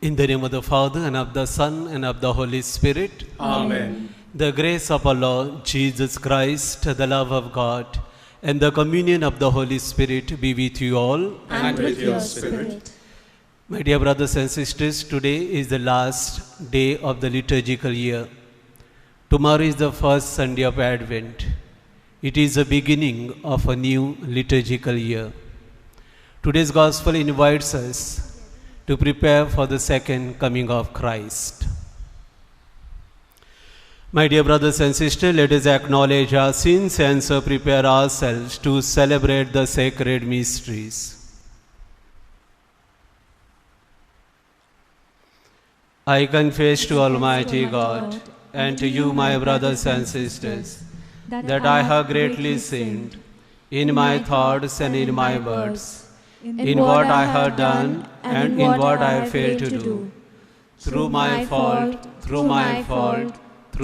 In the name of the Father, and of the Son, and of the Holy Spirit. Amen. The grace of our Lord Jesus Christ, the love of God, and the communion of the Holy Spirit be with you all. And with your spirit. My dear brothers and sisters, today is the last day of the liturgical year. Tomorrow is the first Sunday of Advent. It is the beginning of a new liturgical year. Today's Gospel invites us to prepare for the second coming of Christ. My dear brothers and sisters, let us acknowledge our sins and so prepare ourselves to celebrate the sacred mysteries. I confess to Almighty God and to you, my brothers and sisters, that I have greatly sinned in my thoughts and in my words, in what I have done and in what I have failed to do, through my fault, through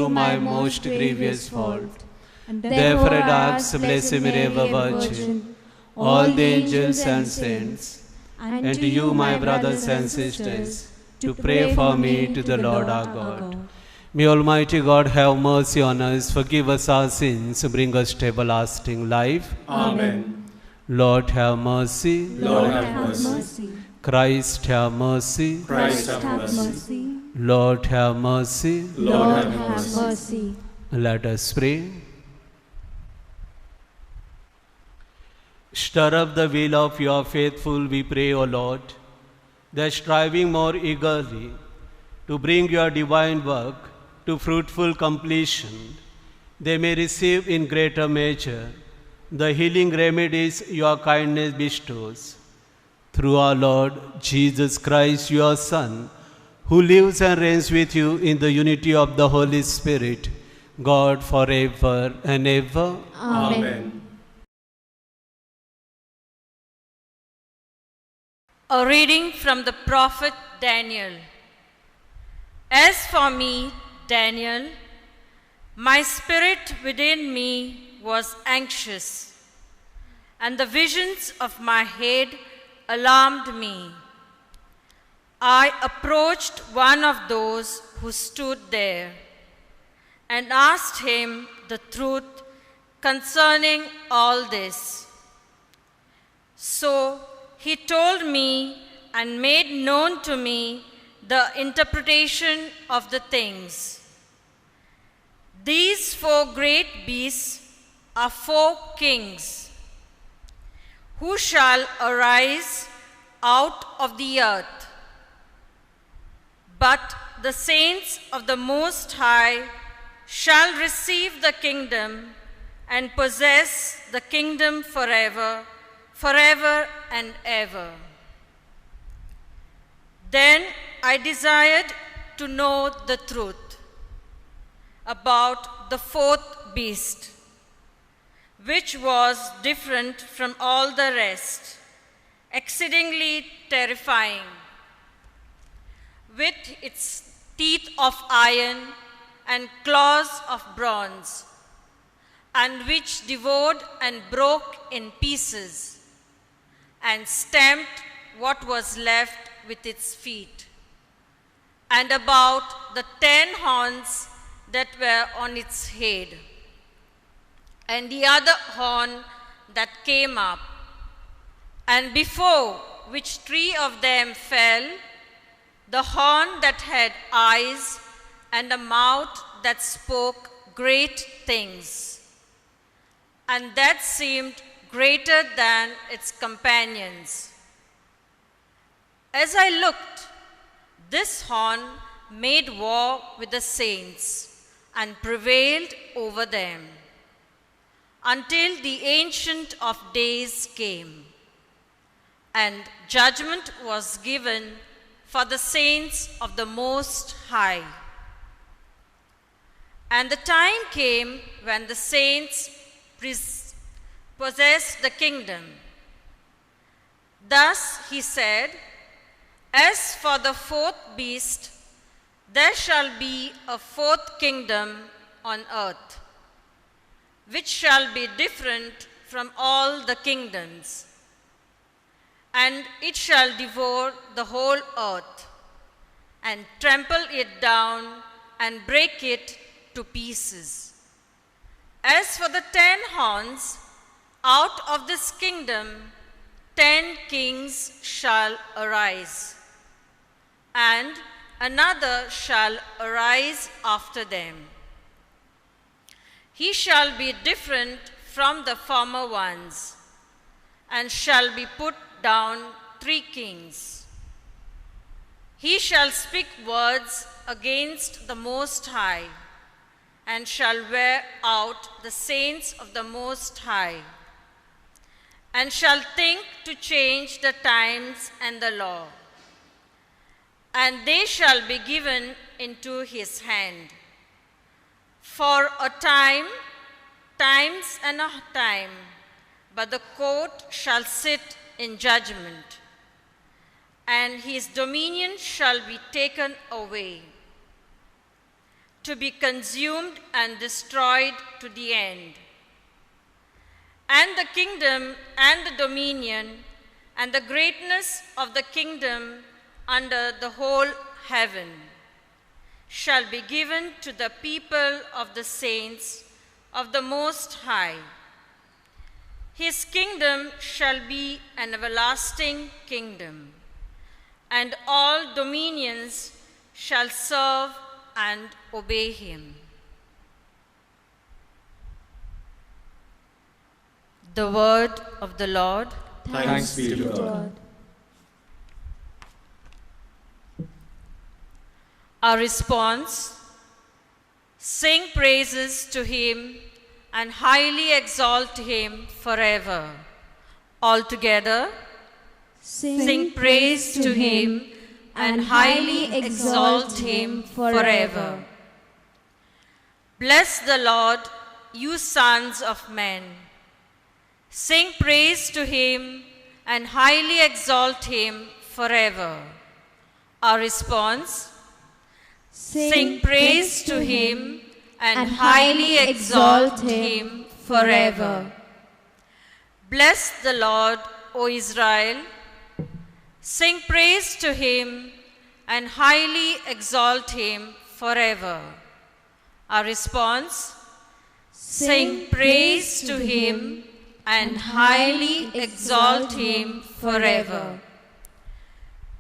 my most grievous fault. Therefore I ask Blessed Mary, ever Virgin, all the angels and saints, and to you, my brothers and sisters, to pray for me to the Lord our God. May Almighty God have mercy on us, forgive us our sins, bring us to everlasting life. Amen. Lord have mercy. Lord have mercy. Christ have mercy. Christ have mercy. Lord have mercy. Lord have mercy. Let us pray. Stir up the will of your faithful, we pray, O Lord, that striving more eagerly to bring your divine work to fruitful completion, they may receive in greater measure the healing remedies your kindness bestows. Through our Lord Jesus Christ, your Son, who lives and reigns with you in the unity of the Holy Spirit, God forever and ever. Amen. A reading from the prophet Daniel. As for me, Daniel, my spirit within me was anxious, and the visions of my head alarmed me. I approached one of those who stood there and asked him the truth concerning all this. So he told me and made known to me the interpretation of the things. These four great beasts are four kings who shall arise out of the earth. But the saints of the Most High shall receive the kingdom and possess the kingdom forever, forever and ever. Then I desired to know the truth about the fourth beast, which was different from all the rest, exceedingly terrifying, with its teeth of iron and claws of bronze, and which devoured and broke in pieces, and stamped what was left with its feet, and about the 10 horns that were on its head, and the other horn that came up, and before which 3 of them fell, the horn that had eyes and a mouth that spoke great things, and that seemed greater than its companions. As I looked, this horn made war with the saints and prevailed over them, until the Ancient of Days came, and judgment was given for the saints of the Most High. And the time came when the saints possessed the kingdom. Thus he said, as for the fourth beast, there shall be a fourth kingdom on earth, which shall be different from all the kingdoms, and it shall devour the whole earth, and trample it down and break it to pieces. As for the 10 horns, out of this kingdom 10 kings shall arise, and another shall arise after them. He shall be different from the former ones, and shall be put down 3 kings. He shall speak words against the Most High, and shall wear out the saints of the Most High, and shall think to change the times and the law. And they shall be given into his hand. For a time, times and a time, but the court shall sit in judgment, and his dominion shall be taken away, to be consumed and destroyed to the end. And the kingdom and the dominion and the greatness of the kingdom under the whole heaven shall be given to the people of the saints of the Most High. His kingdom shall be an everlasting kingdom, and all dominions shall serve and obey him. The word of the Lord. Thanks be to God. Our response: sing praises to him and highly exalt him forever. All together, sing praise to him and highly exalt him forever. Bless the Lord, you sons of men. Sing praise to him and highly exalt him forever. Our response: sing praise to him and highly exalt him forever. Bless the Lord, O Israel. Sing praise to him and highly exalt him forever. Our response: sing praise to him and highly exalt him forever.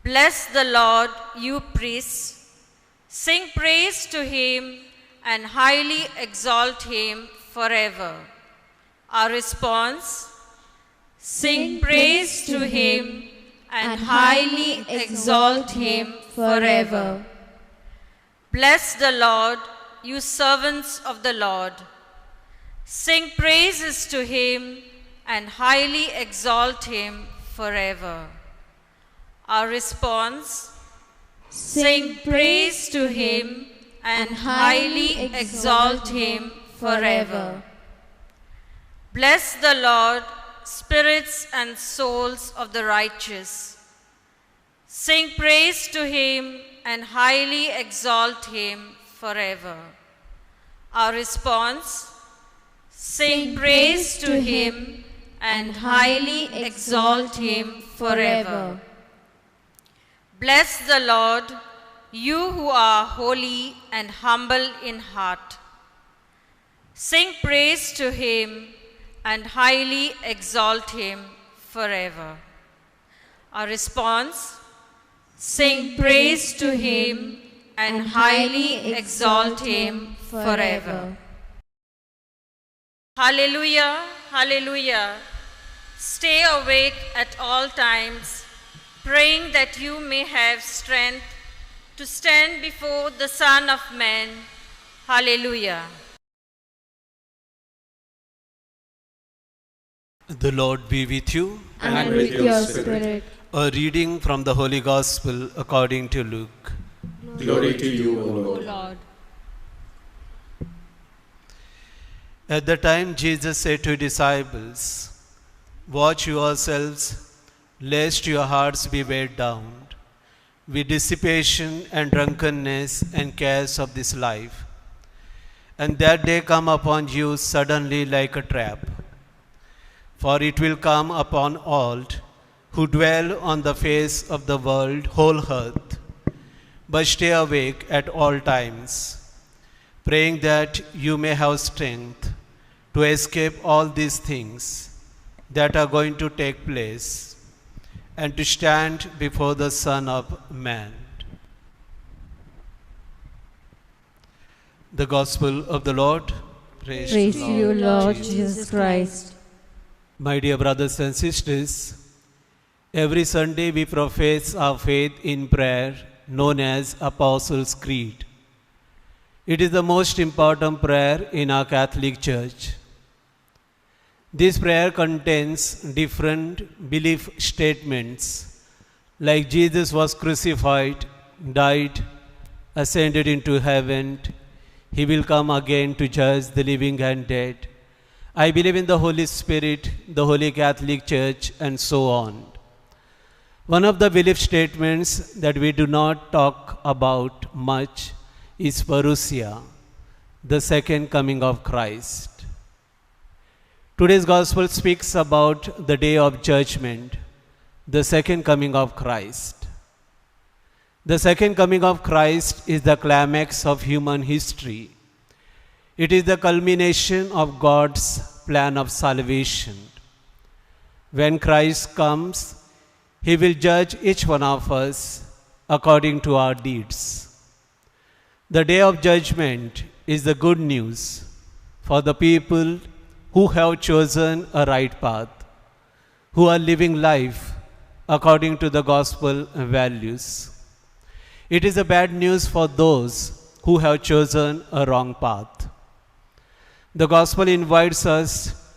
Bless the Lord, you priests. Sing praise to him and highly exalt him forever. Our response: sing praise to him and highly exalt him forever. Bless the Lord, you servants of the Lord. Sing praises to him and highly exalt him forever. Our response: sing praise to him and highly exalt him forever. Bless the Lord, spirits and souls of the righteous. Sing praise to him and highly exalt him forever. Our response: sing praise to him and highly exalt him forever. Bless the Lord, you who are holy and humble in heart. Sing praise to him and highly exalt him forever. Our response: sing praise to him and highly exalt him forever. Hallelujah, hallelujah. Stay awake at all times, praying that you may have strength to stand before the Son of Man. Hallelujah. The Lord be with you. And with your spirit. A reading from the Holy Gospel according to Luke. Glory to you, O Lord. At the time Jesus said to his disciples, "Watch yourselves, lest your hearts be weighed down with dissipation and drunkenness and cares of this life, and that day come upon you suddenly like a trap. For it will come upon all who dwell on the face of the world, whole earth. but stay awake at all times, praying that you may have strength to escape all these things that are going to take place and to stand before the Son of Man. The Gospel of the Lord. Praise Praise to you, Lord Jesus. Jesus Christ. My dear brothers and sisters, every Sunday we profess our faith in prayer known as Apostles' Creed. It is the most important prayer in our Catholic Church. This prayer contains different belief statements like Jesus was crucified, died, ascended into heaven, He will come again to judge the living and dead. I believe in the Holy Spirit, the Holy Catholic Church, and so on. One of the belief statements that we do not talk about much is parousia, the second coming of Christ. Today's Gospel speaks about the day of judgment, the second coming of Christ. The second coming of Christ is the climax of human history. It is the culmination of God's plan of salvation. When Christ comes, He will judge each one of us according to our deeds. The day of judgment is the good news for the people who have chosen a right path, who are living life according to the gospel values. It is a bad news for those who have chosen a wrong path. The gospel invites us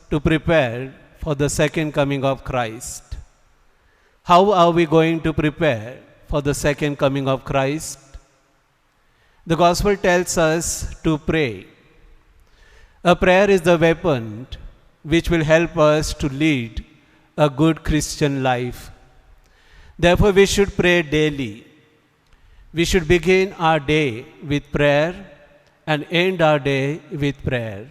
to prepare for the second coming of Christ. How are we going to prepare for the second coming of Christ? The gospel tells us to pray. A prayer is the weapon which will help us to lead a good Christian life. Therefore, we should pray daily. We should begin our day with prayer and end our day with prayer.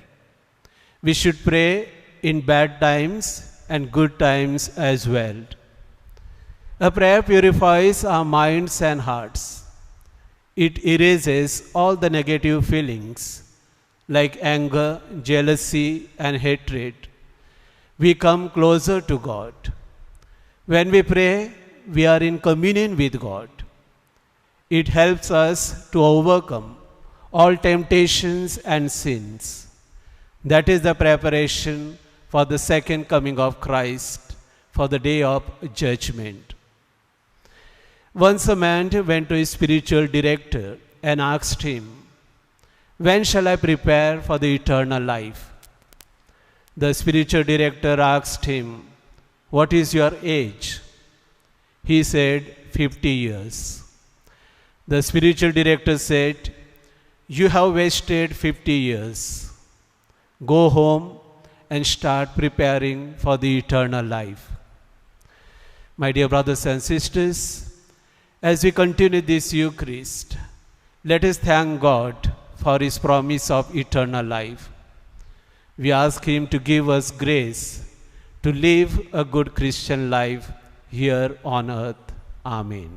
We should pray in bad times and good times as well. A prayer purifies our minds and hearts. It erases all the negative feelings like anger, jealousy, and hatred. We come closer to God. When we pray, we are in communion with God. It helps us to overcome all temptations and sins. That is the preparation for the second coming of Christ, for the day of judgment. Once a man went to his spiritual director and asked him, "When shall I prepare for the eternal life?" The spiritual director asked him, "What is your age?" He said, 50 years. The spiritual director said, "You have wasted 50 years. Go home and start preparing for the eternal life." My dear brothers and sisters, as we continue this Eucharist, let us thank God for His promise of eternal life. We ask Him to give us grace to live a good Christian life here on earth. Amen.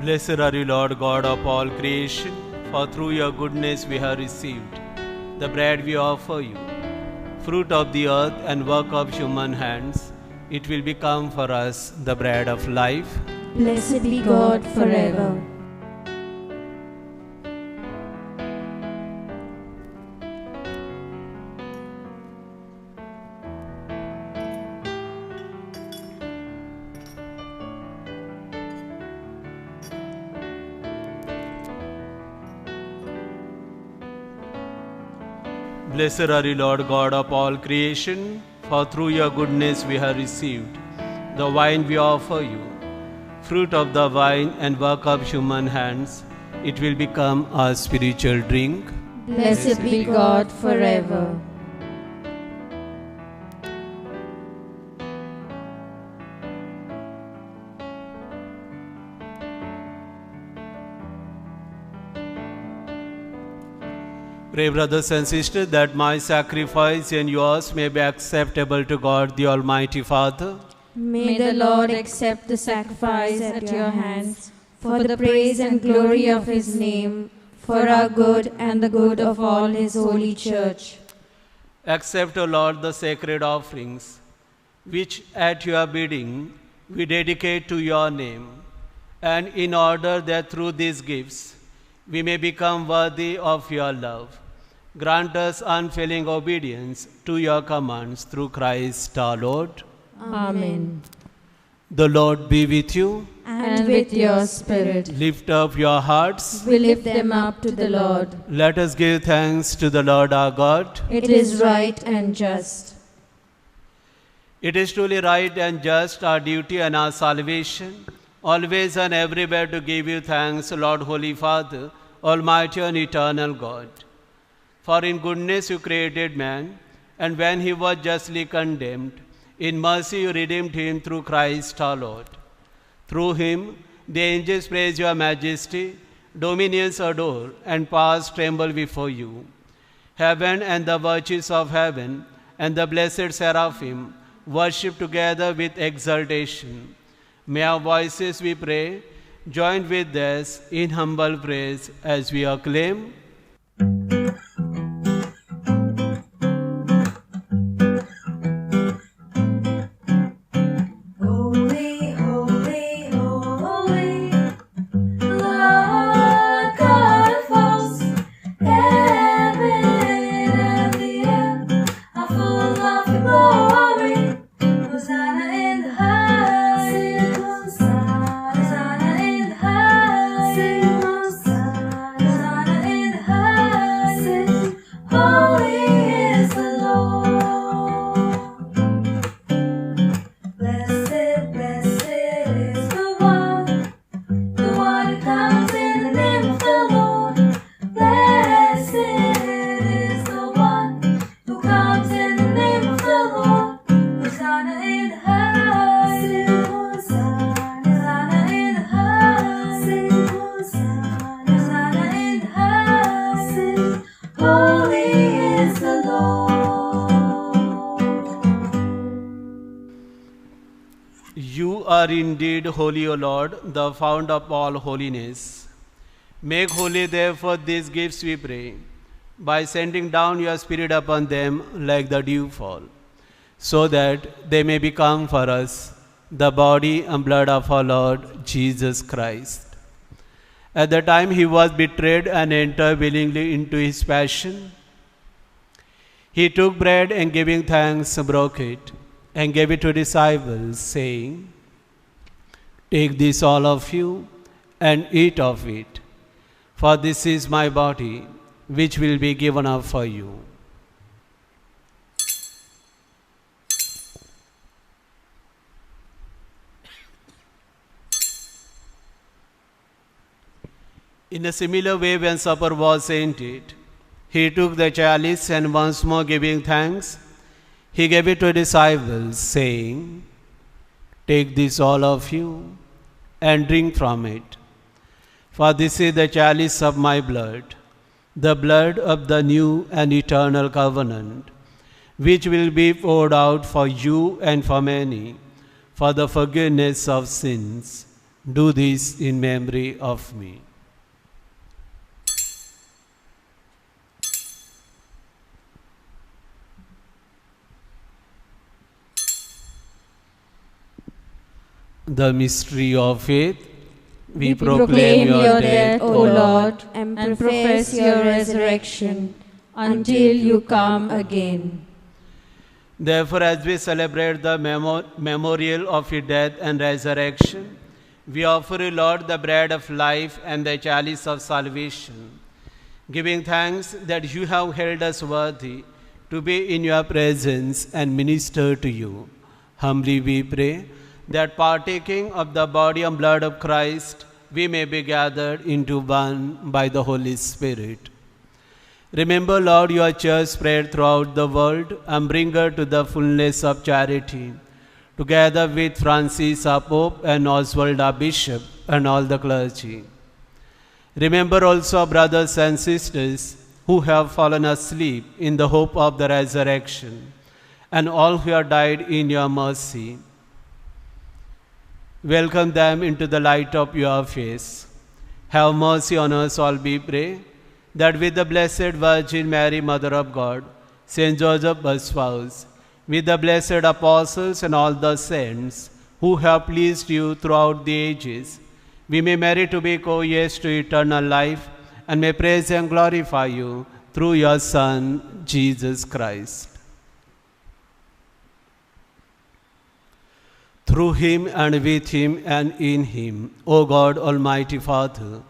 Blessed are you, Lord God of all creation, for through your goodness we have received the bread we offer you, fruit of the earth and work of human hands. It will become for us the bread of life. Blessed be God forever. Blessed are you, Lord God of all creation, for through your goodness we have received the wine we offer you, fruit of the vine and work of human hands, it will become our spiritual drink. Blessed be God forever. Pray, brothers and sisters, that my sacrifice and yours may be acceptable to God, the Almighty Father. May the Lord accept the sacrifice at your hands for the praise and glory of his name, for our good and the good of all his holy church. Accept, O Lord, the sacred offerings, which at your bidding we dedicate to your name, and in order that through these gifts we may become worthy of your love, grant us unfailing obedience to your commands through Christ our Lord. Amen. The Lord be with you. And with your spirit, Lift up your hearts. we lift them up to the Lord. Let us give thanks to the Lord our God. It is right and just. It is truly right and just, our duty and our salvation, always and everywhere to give you thanks, Lord, Holy Father, Almighty and eternal God. For in goodness you created man, and when he was justly condemned, in mercy you redeemed him through Christ our Lord. Through him the angels praise your majesty, dominions adore, and powers tremble before you. Heaven and the virtues of heaven and the blessed seraphim worship together with exultation. May our voices, we pray, join with theirs in humble praise as we acclaim. You are indeed holy, O Lord, the fount of all holiness. Make holy, therefore, these gifts, we pray, by sending down your Spirit upon them like the dewfall, so that they may become for us the body and blood of our Lord Jesus Christ. At the time he was betrayed and entered willingly into his passion, he took bread and giving thanks, broke it, and gave it to disciples, saying, "Take this, all of you, and eat of it, for this is my body, which will be given up for you." In a similar way, when supper was ended, he took the chalice and once more giving thanks, he gave it to his disciples, saying, "Take this, all of you, and drink from it. For this is the chalice of my blood, the blood of the new and eternal covenant, which will be poured out for you and for many, for the forgiveness of sins. Do this in memory of me." The mystery of faith. We proclaim your death, O Lord, and profess your resurrection until you come again. Therefore, as we celebrate the memorial of your death and resurrection, we offer you, Lord, the bread of life and the chalice of salvation, giving thanks that you have held us worthy to be in your presence and minister to you. Humbly we pray, that partaking of the body and blood of Christ, we may be gathered into one by the Holy Spirit. Remember, Lord, your church spread throughout the world and bring her to the fullness of charity, together with Francis our Pope and Oswald our Bishop and all the clergy. Remember also our brothers and sisters who have fallen asleep in the hope of the resurrection, and all who have died in your mercy. Welcome them into the light of your face. Have mercy on us all, we pray, that with the Blessed Virgin Mary, Mother of God, Saint Joseph, our spouse, with the blessed apostles and all the saints who have pleased you throughout the ages, we may merit to be co-heirs to eternal life and may praise and glorify you through your Son, Jesus Christ. Through him and with him and in him, O God, Almighty Father,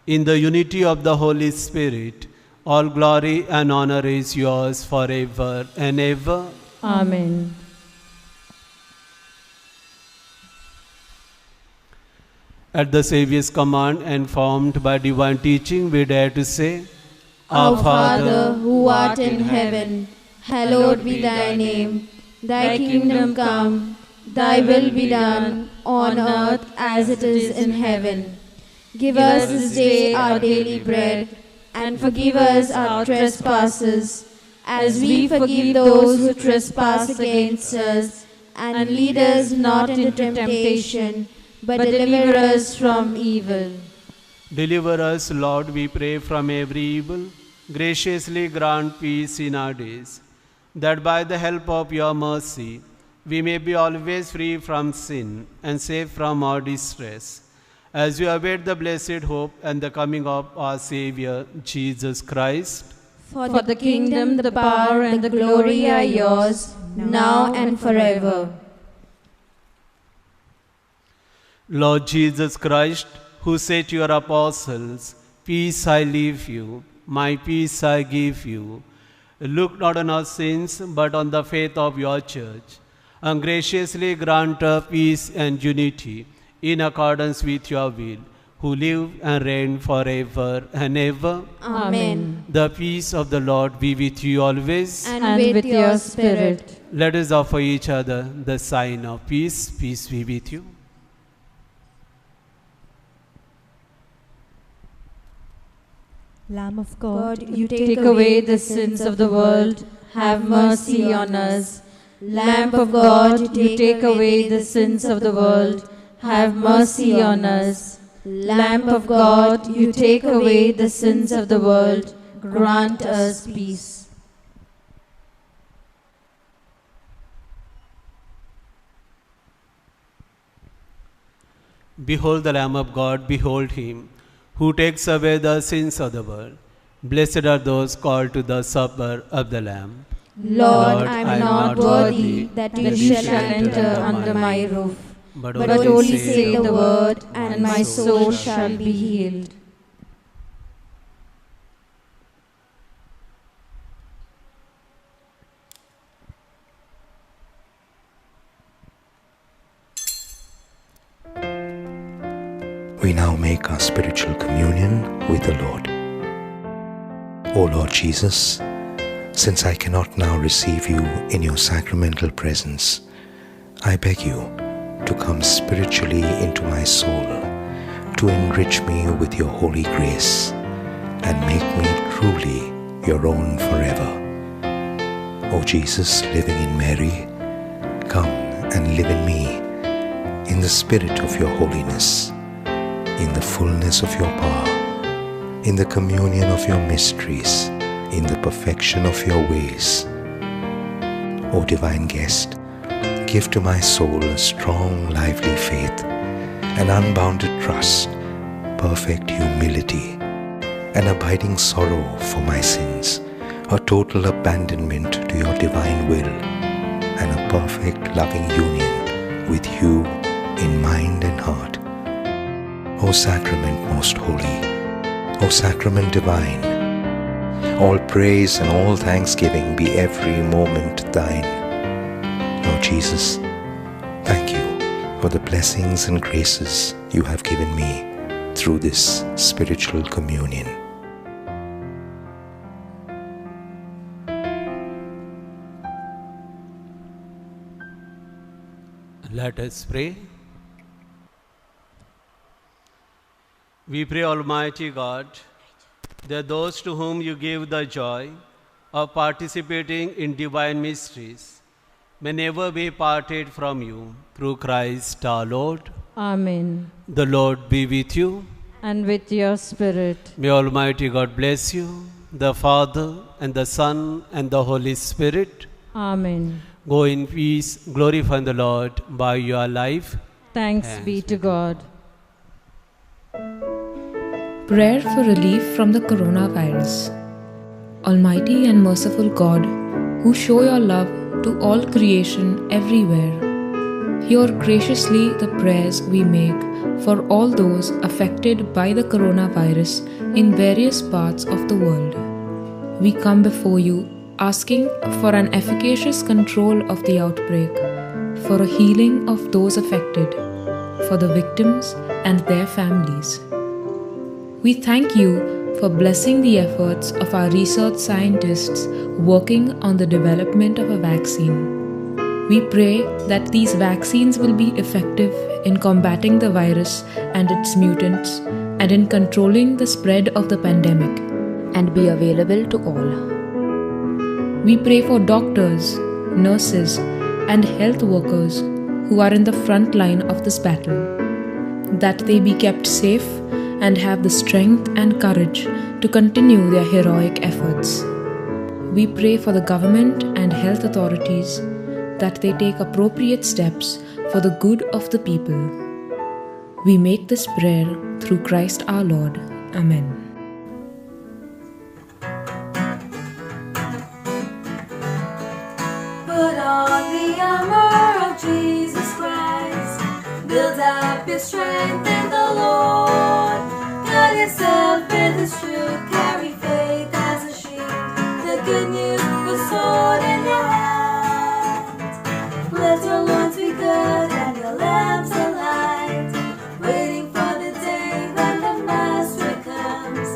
in the unity of the Holy Spirit, all glory and honor is yours forever and ever. Amen. At the Saviour's command and formed by divine teaching, we dare to say, Our Father, who art in heaven, hallowed be thy name. Thy kingdom come, thy will be done, on earth as it is in heaven. Give us this day our daily bread, and forgive us our trespasses, as we forgive those who trespass against us. And lead us not into temptation, but deliver us from evil. Deliver us, Lord, we pray, from every evil. Graciously grant peace in our days, that by the help of your mercy, we may be always free from sin and safe from all distress, as we await the blessed hope and the coming of our Savior, Jesus Christ. For the kingdom, the power, and the glory are yours, now and forever. Lord Jesus Christ, who said to your apostles, Peace I leave you, my peace I give you, look not on our sins, but on the faith of your church, and graciously grant her peace and unity in accordance with your will, who live and reign forever and ever. Amen. The peace of the Lord be with you always. And with your spirit. Let us offer each other the sign of peace. Peace be with you. Lamb of God, You take away the sins of the world, have mercy on us. Lamb of God, you take away the sins of the world, have mercy on us. Lamb of God, you take away the sins of the world, grant us peace. Behold the Lamb of God, behold him, who takes away the sins of the world. Blessed are those called to the supper of the Lamb. Lord, I am not worthy that you shall enter under my roof, but only say the word, and my soul shall be healed. We now make our spiritual communion with the Lord. O Lord Jesus, since I cannot now receive you in your sacramental presence, I beg you to come spiritually into my soul, to enrich me with your holy grace, and make me truly your own forever. O Jesus, living in Mary, come and live in me, in the spirit of your holiness, in the fullness of your power, in the communion of your mysteries, in the perfection of your ways. O divine guest, give to my soul a strong, lively faith, an unbounded trust, perfect humility, an abiding sorrow for my sins, a total abandonment to your divine will, and a perfect loving union with you in mind and heart. O Sacrament most holy, O Sacrament divine, all praise and all thanksgiving be every moment thine. Lord Jesus, thank you for the blessings and graces you have given me through this spiritual communion. Let us pray. We pray, Almighty God, that those to whom you give the joy of participating in divine mysteries may never be parted from you, through Christ our Lord. Amen. The Lord be with you. And with your spirit. May Almighty God bless you, the Father and the Son and the Holy Spirit. Amen. Go in peace, glorify the Lord by your life. Thanks be to God. Prayer for relief from the coronavirus. Almighty and merciful God, who show your love to all creation everywhere, hear graciously the prayers we make for all those affected by the coronavirus in various parts of the world. We come before you asking for an efficacious control of the outbreak, for a healing of those affected, for the victims and their families. We thank you for blessing the efforts of our research scientists working on the development of a vaccine. We pray that these vaccines will be effective in combating the virus and its mutants and in controlling the spread of the pandemic and be available to all. We pray for doctors, nurses, and health workers who are in the front line of this battle, that they be kept safe and have the strength and courage to continue their heroic efforts. We pray for the government and health authorities that they take appropriate steps for the good of the people. We make this prayer through Christ our Lord. Amen. Put on the armor of Jesus Christ. Build up your strength in the Lord. Guard yourself with His truth. Carry faith as a shield. The good news, the sword in your hand. Let your loins be girded and your lamps alight. Waiting for the day when the Master comes.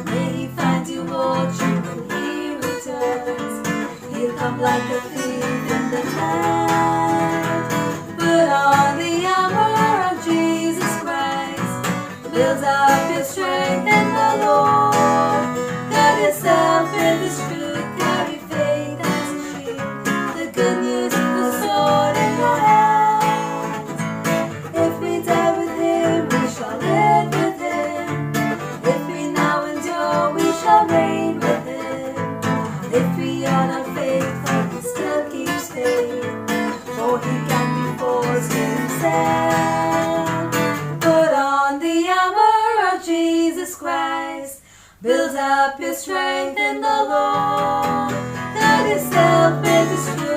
May He find you watching when He returns. He'll come like a thief in the night. Put on the armor of Jesus Christ. Build up your strength in the Lord. Guard yourself in His truth. Carry faith as a shield. The good news, the sword in your hand. If we die with Him, we shall live with Him. If we now endure, we shall reign with Him. If we are not faithful, He still keeps faith. For He can be forced to Himself. Put on the armor of Jesus Christ. Build up your strength in the Lord. Guard yourself with His truth.